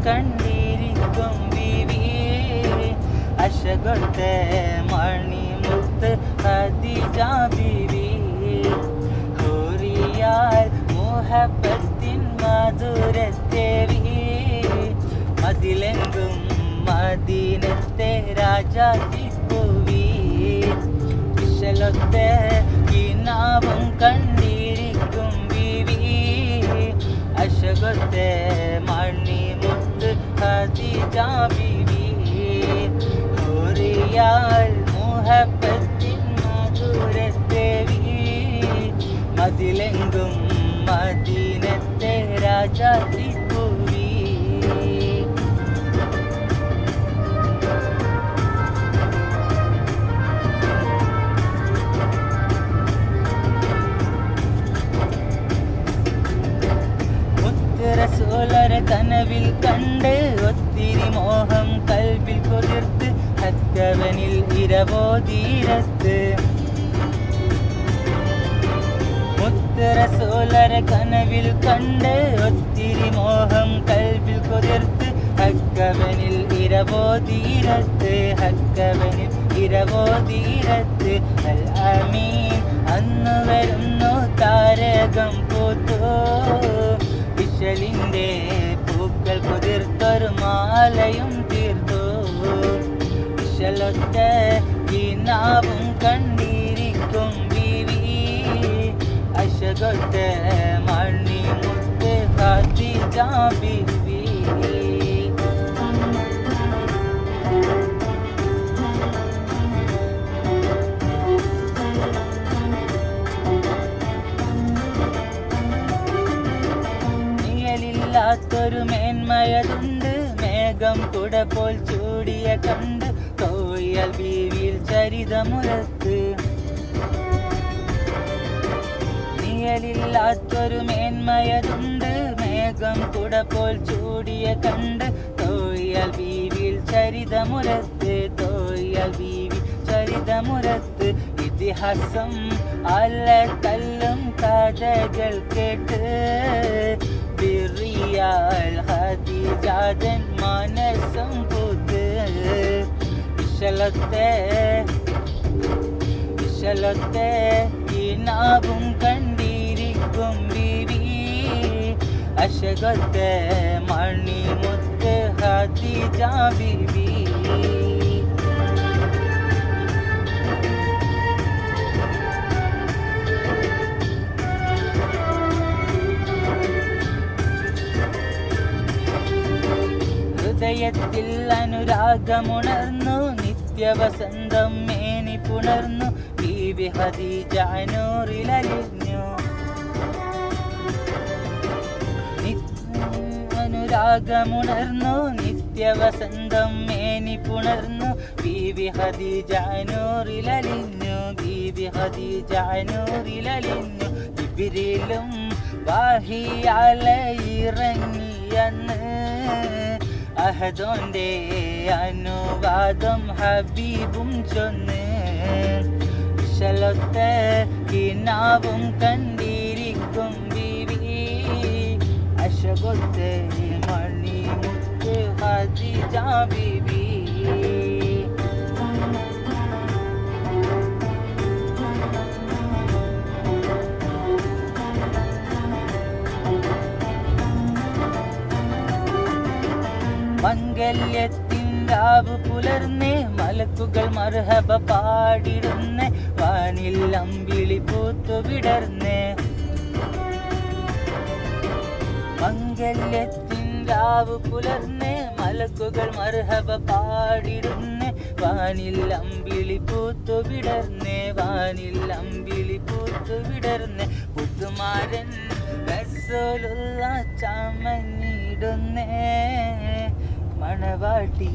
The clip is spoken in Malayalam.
കണ്ടിരിക്കും ബീവി അശകൊത്തെ മണിമുത്ത് ഖദീജ ബീവി ഹൂറിയാൽ മുഹബത്തിൻ മധുരത്തേവി മതിലെങ്കും മദീനത്തെ രാജാത്തിപ്പൂവി ഇശലൊത്തെ കിനാവും കണ്ടിരിക്കും ബീവി അശകൊത്തെ മണിമുത്ത് ഖദീജ ബീവി ഹൂറിയാൽ മുഹബത്തിൻ മധുരത്തേവി മതിലെങ്കും മദീനത്തെ രാജാത്തിപ്പൂവി റസൂലരെ കനവിൽ കണ്ട് ഒത്തിരി മോഹം കൽബിൽ കൊതിർത്ത് ഹക്കവനിൽ ഇരവോതീരത്ത് മുത്ത് റസൂലരെ കനവിൽ കണ്ട് ഒത്തിരി മോഹം കൽബിൽ കൊതിർത്ത് ഹക്കവനിൽ ഇരവോതീരത്ത് ഹക്കവനിൽ ഇരവോതീരത്ത് അൽ അമീൻ അന്നു വരുന്നു താരകം പൂത്തോ ഇശലിൻ്റെ പൂക്കൾ കുതിർത്തൊരു മാലയും തീർത്തു ഇശലൊത്ത കിനാവും കണ്ടിരിക്കും ബീവി അശകൊത്ത മണിമുത്ത് ഖദീജ ബീവി ൊരു മേന്മയതുണ്ട് മേഘം കുട പോൽ ചൂടിയ കണ്ട് കോയൽ ബീവിയിൽ ചരിതമുരത്ത് നിഴലില്ലാത്തൊരു മേന്മയതുണ്ട് മേഘം കുട പോൽ ചൂടിയ കണ്ട് കോയൽ ബീവിയിൽ ചരിതമുരത്ത് തോയൽ ബീവി ചരിതമുരത്ത് ഇതിഹാസം അല്ല തല്ലും കഥകൾ കേട്ട് ബിറിയാൽ ഖദീജാതൻ മനസ്സം പൂത്ത് ഇശലൊത്തെ കിനാവും കണ്ടിരിക്കും ബീവി അശകൊത്തെ മണിമുത്ത് ഖദീജ ബീവി ഹൃദയത്തിൽ അനുരാഗമുണർന്നു നിത്യവസന്തം മേനി പുണർന്നു ബീവി ഖദീജ നൂറിലലിഞ്ഞു അനുരാഗമുണർന്നു നിത്യവസന്തം മേനി പുണർന്നു ബീവി ഖദീജ നൂറിലലിഞ്ഞു ബീവി ഖദീജ നൂറിലലിഞ്ഞു ജിബ്രീലും വഹിയാലെ ഇറങ്ങിയെന്ന് അഹദോന്റെ അനുവാദം ഹബീബും ചൊന്ന് ഇശലൊത്ത കിനാവും കണ്ടിരിക്കും ബീവി അശകൊത്തെ മണിമുത്ത് ഖദീജ ബീവി മംഗല്യത്തിൻ രാവ് പുലർന്നേ മലക്കുകൾ മർഹബ പാടിടുന്നേ വാനിൽ അമ്പിളി പൂത്തു വിടർന്നേ മംഗല്യത്തിൻ രാവ് പുലർന്നേ മലക്കുകൾ മർഹബ പാടിടുന്നേ വാനിൽ അമ്പിളി പൂത്തു വിടർന്നേ വാനിൽ അമ്പിളി പൂത്തു വിടർന്നേ പുതുമാരൻ റസൂലുള്ള ചമഞ്ഞിടുന്നേ മണവാട്ടി